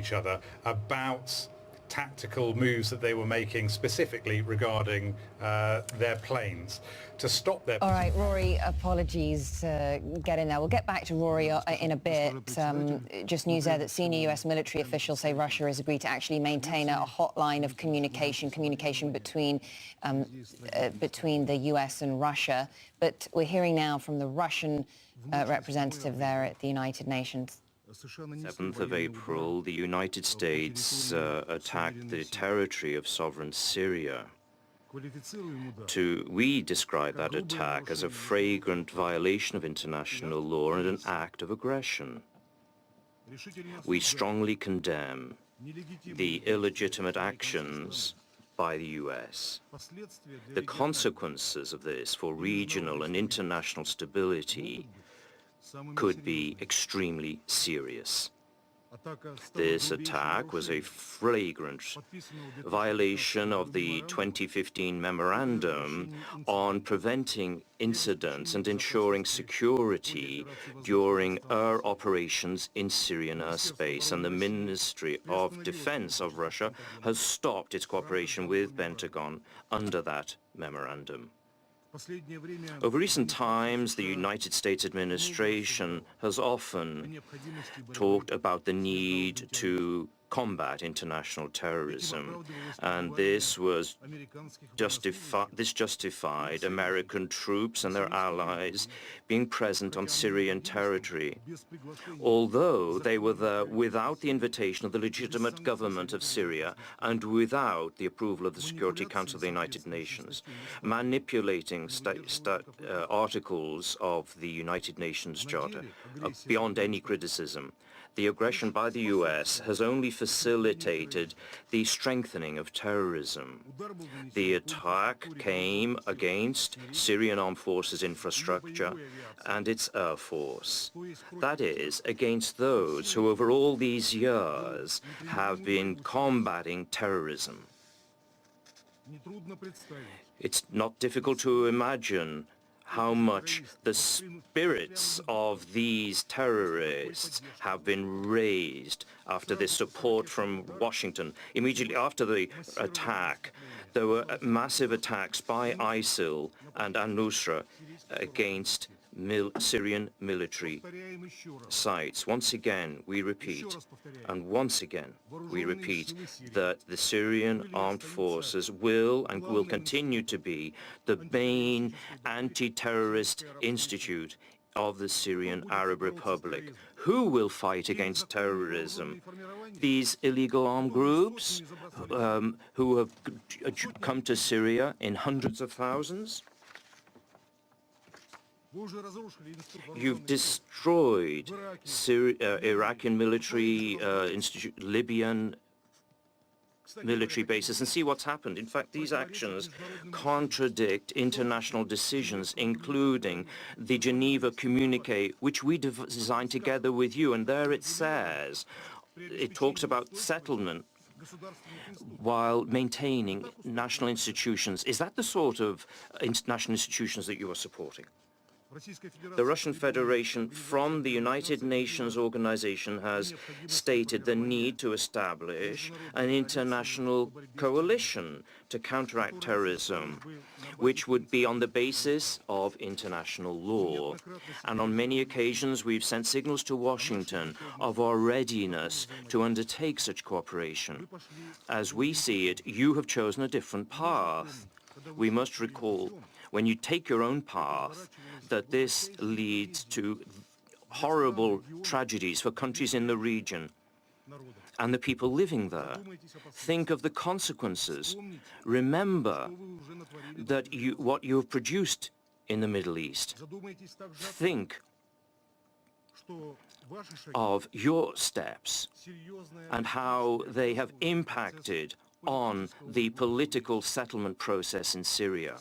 each other about tactical moves that they were making specifically regarding their planes to stop their... All right, Rory, apologies, get in there. We'll get back to Rory in a bit. Just news there that senior US military officials say Russia has agreed to actually maintain a hotline of communication between the US and Russia. But we're hearing now from the Russian representative there at the United Nations. 7th of April, the United States attacked the territory of sovereign Syria. We describe that attack as a flagrant violation of international law and an act of aggression. We strongly condemn the illegitimate actions by the US. The consequences of this for regional and international stability could be extremely serious. This attack was a flagrant violation of the 2015 memorandum on preventing incidents and ensuring security during air operations in Syrian airspace, and the Ministry of Defense of Russia has stopped its cooperation with Pentagon under that memorandum. Over recent times, the United States administration has often talked about the need to combat international terrorism, and this justified American troops and their allies being present on Syrian territory, although they were there without the invitation of the legitimate government of Syria and without the approval of the Security Council of the United Nations, manipulating articles of the United Nations Charter beyond any criticism. The aggression by the US has only facilitated the strengthening of terrorism. The attack came against Syrian armed forces infrastructure and its air force. That is, against those who over all these years have been combating terrorism. It's not difficult to imagine how much the spirits of these terrorists have been raised after this support from Washington. Immediately after the attack, there were massive attacks by ISIL and al-Nusra against Syrian military sites. Once again, we repeat, and once again, we repeat that the Syrian armed forces will and will continue to be the main anti-terrorist institute of the Syrian Arab Republic. Who will fight against terrorism? These illegal armed groups who have come to Syria in hundreds of thousands? You've destroyed Iraqi military Libyan military bases, and see what's happened. In fact, these actions contradict international decisions, including the Geneva Communique, which we designed together with you, and there it says, it talks about settlement while maintaining national institutions. Is that the sort of national institutions that you are supporting? The Russian Federation, from the United Nations organization, has stated the need to establish an international coalition to counteract terrorism, which would be on the basis of international law. And on many occasions, we've sent signals to Washington of our readiness to undertake such cooperation. As we see it, you have chosen a different path. We must recall, when you take your own path, that this leads to horrible tragedies for countries in the region and the people living there. Think of the consequences. Remember that what you have produced in the Middle East. Think of your steps and how they have impacted on the political settlement process in Syria.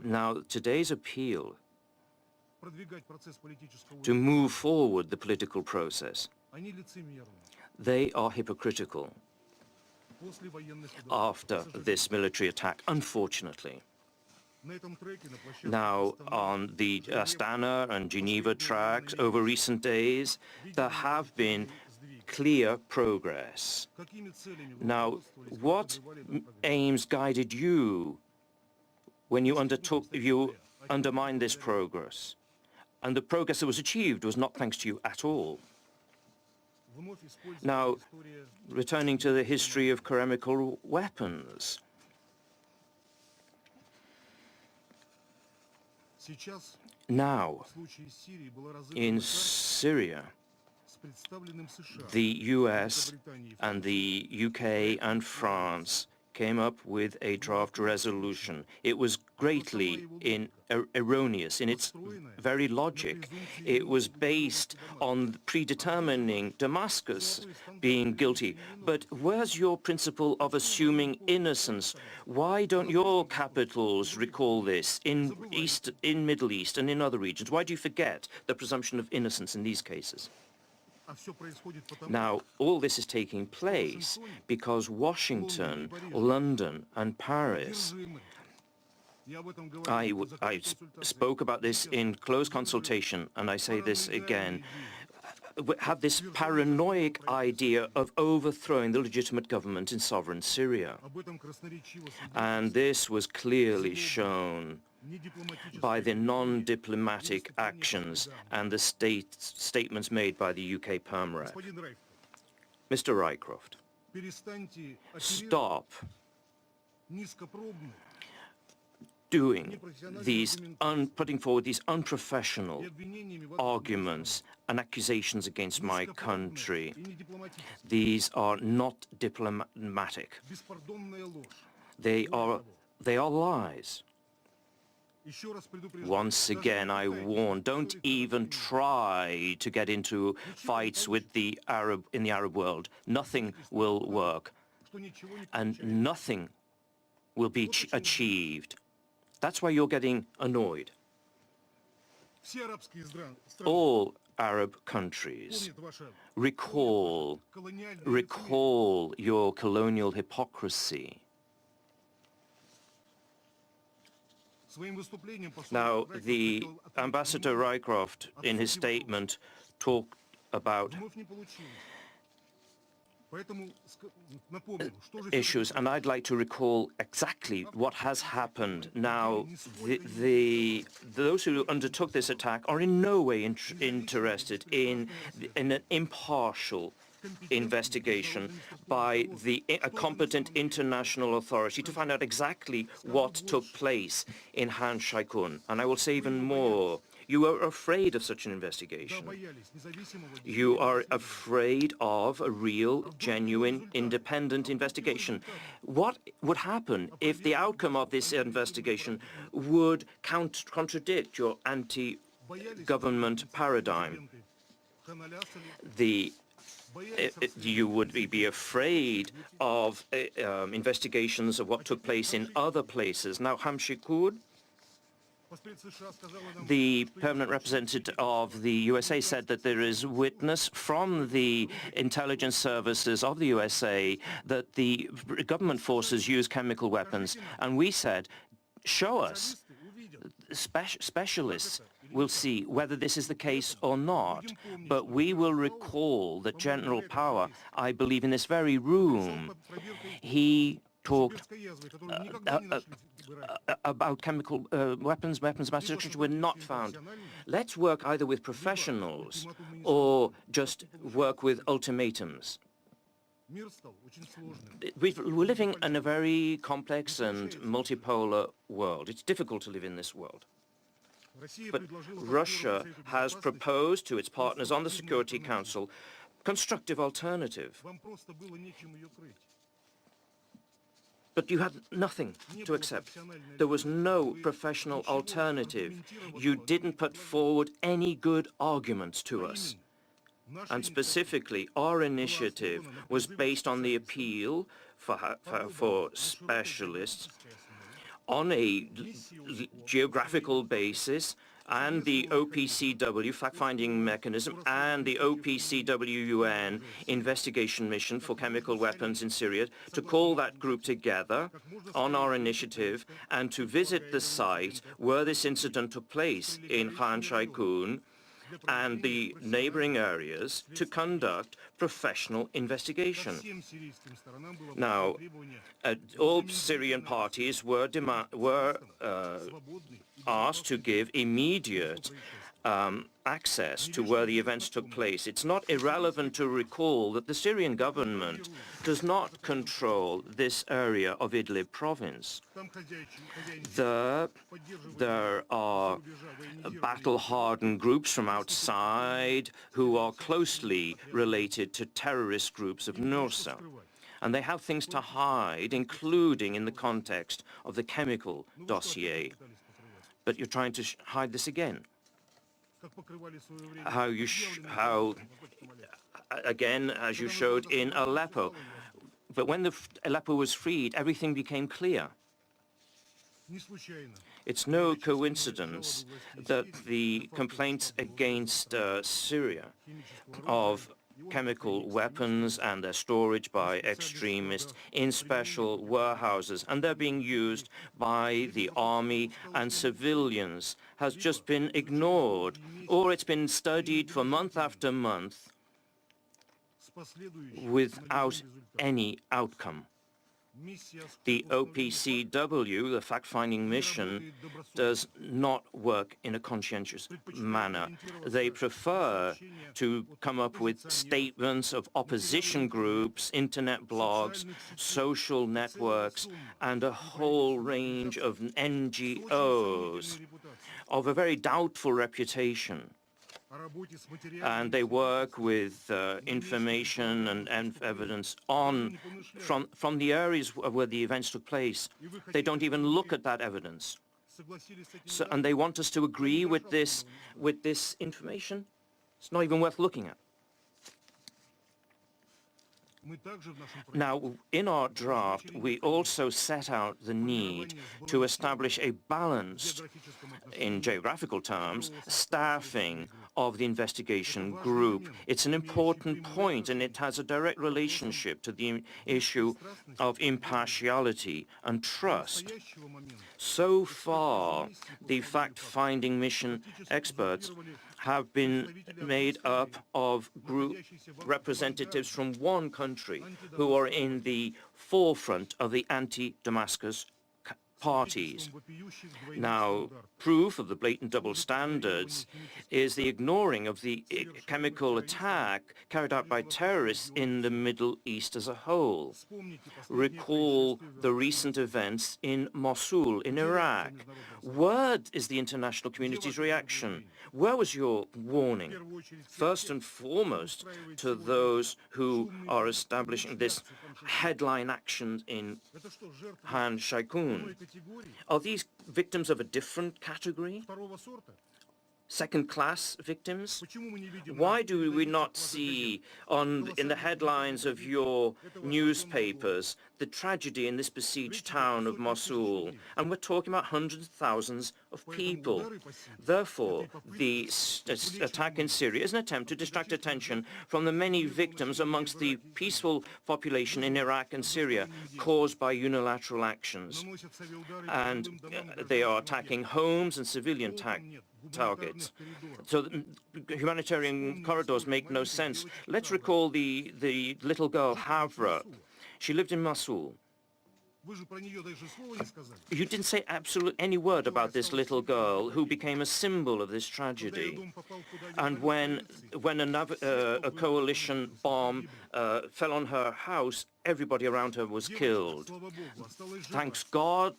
Now, today's appeal to move forward the political process, they are hypocritical after this military attack, unfortunately. Now, on the Astana and Geneva tracks over recent days, there have been clear progress. Now, what aims guided you when you undermined this progress? And the progress that was achieved was not thanks to you at all. Now, returning to the history of chemical weapons. Now, in Syria, the US and the UK and France came up with a draft resolution. It was greatly erroneous in its very logic. It was based on predetermining Damascus being guilty. But where's your principle of assuming innocence? Why don't your capitals recall this in Middle East and in other regions? Why do you forget the presumption of innocence in these cases? Now, all this is taking place because Washington, London, and Paris, I spoke about this in close consultation, and I say this again, have this paranoid idea of overthrowing the legitimate government in sovereign Syria. And this was clearly shown by the non-diplomatic actions and the statements made by the UK Perm Rep. Mr. Rycroft, stop doing these, putting forward these unprofessional arguments and accusations against my country. These are not diplomatic. They are lies. Once again, I warn, don't even try to get into fights with in the Arab world. Nothing will work, and nothing will be achieved. That's why you're getting annoyed. All Arab countries recall your colonial hypocrisy. Now, the Ambassador Rycroft, in his statement, talked about issues, and I'd like to recall exactly what has happened. Now, those who undertook this attack are in no way interested in an impartial investigation by a competent international authority to find out exactly what took place in Han Shai-kun. And I will say even more. You are afraid of such an investigation. You are afraid of a real, genuine, independent investigation. What would happen if the outcome of this investigation would contradict your anti-government paradigm? You would be afraid of investigations of what took place in other places. Now, Hamshikud, the permanent representative of the USA, said that there is witness from the intelligence services of the USA that the government forces use chemical weapons. And we said, show us. Specialists will see whether this is the case or not. But we will recall that General Power, I believe in this very room, he talked about chemical weapons of mass destruction were not found. Let's work either with professionals or just work with ultimatums. We're living in a very complex and multipolar world. It's difficult to live in this world. But Russia has proposed to its partners on the Security Council constructive alternative. But you had nothing to accept. There was no professional alternative. You didn't put forward any good arguments to us. And specifically, our initiative was based on the appeal for specialists on a geographical basis, and the OPCW fact-finding mechanism and the OPCW-UN investigation mission for chemical weapons in Syria, to call that group together on our initiative and to visit the site where this incident took place in Khan Shaykhun and the neighboring areas to conduct professional investigation. Now, all Syrian parties were asked to give immediate access to where the events took place. It's not irrelevant to recall that the Syrian government does not control this area of Idlib province. There are battle-hardened groups from outside who are closely related to terrorist groups of Nursa. And they have things to hide, including in the context of the chemical dossier. But you're trying to hide this again. Again, as you showed in Aleppo. But when Aleppo was freed, everything became clear. It's no coincidence that the complaints against Syria of chemical weapons and their storage by extremists in special warehouses, and they're being used by the army and civilians, has just been ignored, or it's been studied for month after month without any outcome. The OPCW, the fact-finding mission, does not work in a conscientious manner. They prefer to come up with statements of opposition groups, internet blogs, social networks, and a whole range of NGOs of a very doubtful reputation. And they work with information and evidence from the areas where the events took place. They don't even look at that evidence. And they want us to agree with this information? It's not even worth looking at. Now, in our draft, we also set out the need to establish a balanced, in geographical terms, staffing of the investigation group. It's an important point, and it has a direct relationship to the issue of impartiality and trust. So far, the fact-finding mission experts have been made up of group representatives from one country who are in the forefront of the anti-Damascus parties. Now, proof of the blatant double standards is the ignoring of the chemical attack carried out by terrorists in the Middle East as a whole. Recall the recent events in Mosul, in Iraq. Where is the international community's reaction? Where was your warning? First and foremost, to those who are establishing this headline action in Han Shaikun. Are these victims of a different category? Second-class victims? Why do we not see in the headlines of your newspapers the tragedy in this besieged town of Mosul? And we're talking about hundreds of thousands of people. Therefore, the attack in Syria is an attempt to distract attention from the many victims amongst the peaceful population in Iraq and Syria caused by unilateral actions. And they are attacking homes and civilian targets. So humanitarian corridors make no sense. Let's recall the little girl, Havra. She lived in Mosul. You didn't say absolutely any word about this little girl who became a symbol of this tragedy. And when a coalition bomb fell on her house, everybody around her was killed. Thank God,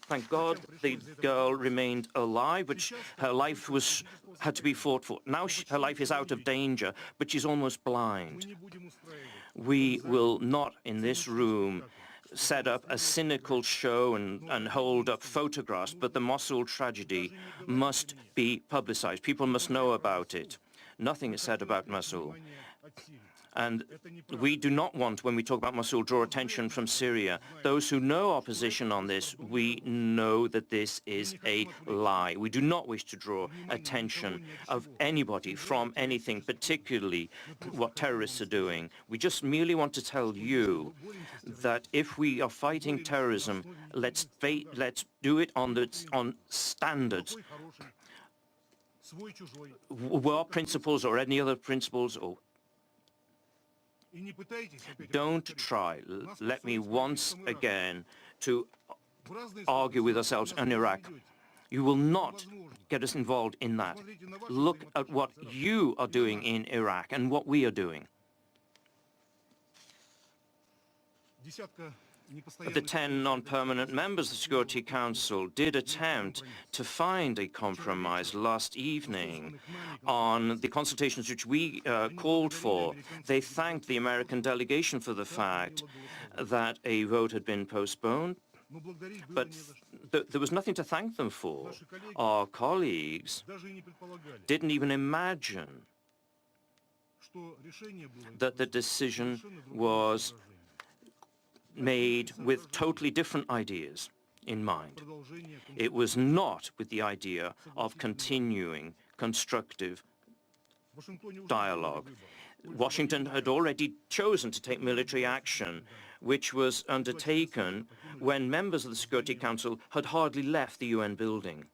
the girl remained alive, but her life had to be fought for. Now her life is out of danger, but she's almost blind. We will not, in this room, set up a cynical show and hold up photographs, but the Mosul tragedy must be publicized. People must know about it. Nothing is said about Mosul. And we do not want, when we talk about Mosul, draw attention from Syria. Those who know our position on this, we know that this is a lie. We do not wish to draw attention of anybody from anything, particularly what terrorists are doing. We just merely want to tell you that if we are fighting terrorism, let's do it on standards. war principles or any other principles, or don't try, let me once again, to argue with ourselves in Iraq. You will not get us involved in that. Look at what you are doing in Iraq and what we are doing. The 10 non-permanent members of the Security Council did attempt to find a compromise last evening on the consultations which we called for. They thanked the American delegation for the fact that a vote had been postponed, but there was nothing to thank them for. Our colleagues didn't even imagine that the decision was made with totally different ideas in mind. It was not with the idea of continuing constructive dialogue. Washington had already chosen to take military action, which was undertaken when members of the Security Council had hardly left the UN building.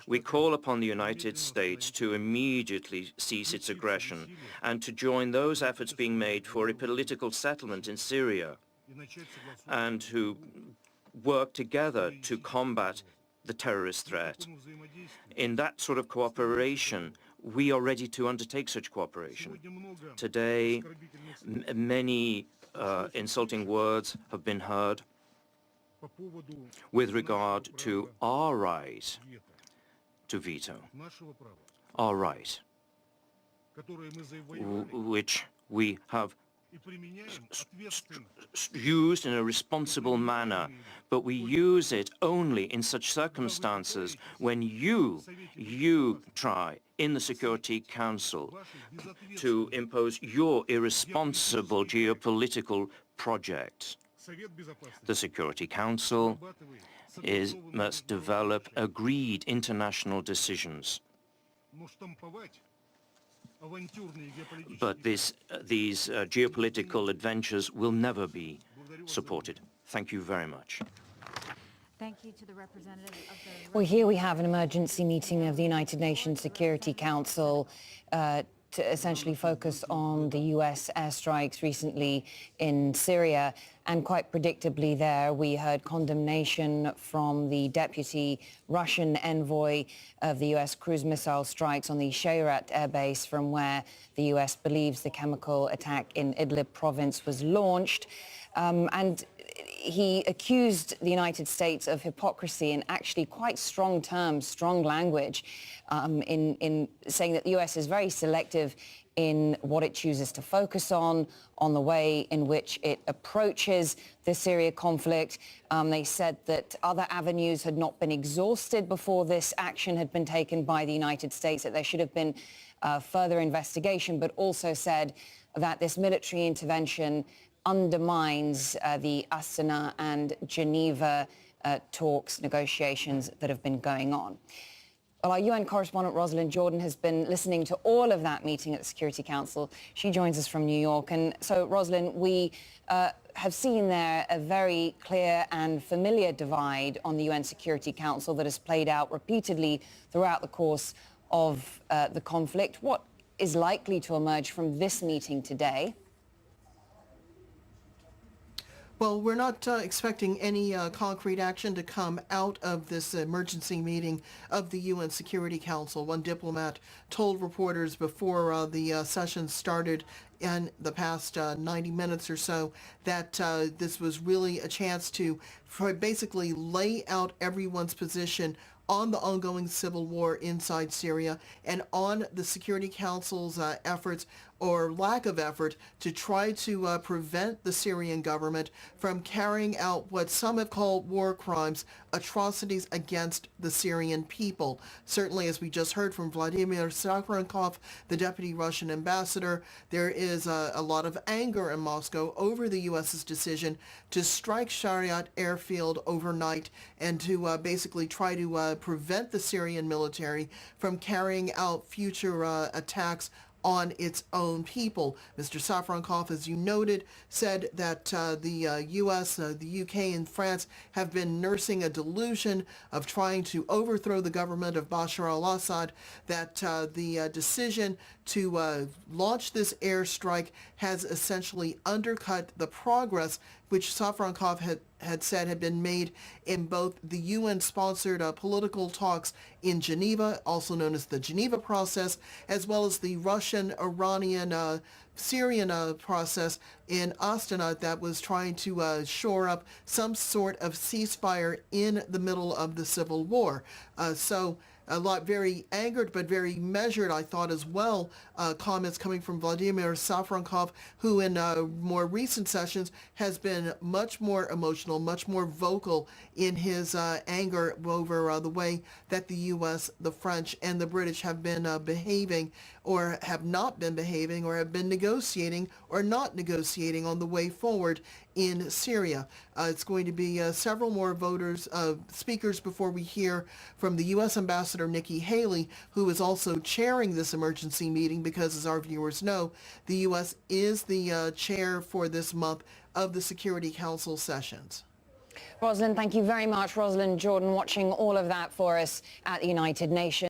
We call upon the United States to immediately cease its aggression and to join those efforts being made for a political settlement in Syria and to work together to combat the terrorist threat. In that sort of cooperation, we are ready to undertake such cooperation. Today, many insulting words have been heard with regard to our right to veto, our right, which we have used in a responsible manner, but we use it only in such circumstances when you try in the Security Council to impose your irresponsible geopolitical projects. The Security Council must develop agreed international decisions. But these geopolitical adventures will never be supported. Thank you very much. Thank you to the representative of the... Well, here we have an emergency meeting of the United Nations Security Council to essentially focus on the U.S. airstrikes recently in Syria. And quite predictably there, we heard condemnation from the deputy Russian envoy of the U.S. cruise missile strikes on the Shayrat airbase, from where the U.S. believes the chemical attack in Idlib province was launched. And he accused the United States of hypocrisy in actually quite strong terms, strong language, in saying that the U.S. is very selective in what it chooses to focus on the way in which it approaches the Syria conflict. They said that other avenues had not been exhausted before this action had been taken by the United States, that there should have been further investigation, but also said that this military intervention undermines the Astana and Geneva talks, negotiations that have been going on. Well, our UN correspondent Rosalind Jordan has been listening to all of that meeting at the Security Council. She joins us from New York. And so, Rosalind, we have seen there a very clear and familiar divide on the UN Security Council that has played out repeatedly throughout the course of the conflict. What is likely to emerge from this meeting today? Well, we're not expecting any concrete action to come out of this emergency meeting of the UN Security Council. One diplomat told reporters before the session started in the past 90 minutes or so that this was really a chance to basically lay out everyone's position on the ongoing civil war inside Syria and on the Security Council's efforts or lack of effort to try to prevent the Syrian government from carrying out what some have called war crimes, atrocities against the Syrian people. Certainly, as we just heard from Vladimir Sakharenkov, the deputy Russian ambassador, there is a lot of anger in Moscow over the U.S.'s decision to strike Shayrat airfield overnight and to basically try to prevent the Syrian military from carrying out future attacks on its own people. Mr. Safrankov, as you noted, said that the U.S., the U.K., and France have been nursing a delusion of trying to overthrow the government of Bashar al-Assad, that the decision to launch this airstrike has essentially undercut the progress which Safrankov had said had been made in both the UN-sponsored political talks in Geneva, also known as the Geneva process, as well as the Russian-Iranian Syrian process in Astana that was trying to shore up some sort of ceasefire in the middle of the civil war. So a lot very angered but very measured, I thought, as well, comments coming from Vladimir Safrankov, who in more recent sessions has been much more emotional, much more vocal in his anger over the way that the U.S., the French, and the British have been behaving, or have not been behaving, or have been negotiating or not negotiating on the way forward in Syria. It's going to be several more speakers before we hear from the U.S. Ambassador Nikki Haley, who is also chairing this emergency meeting because, as our viewers know, the U.S. is the chair for this month of the Security Council sessions. Rosalind, thank you very much. Rosalind Jordan watching all of that for us at the United Nations.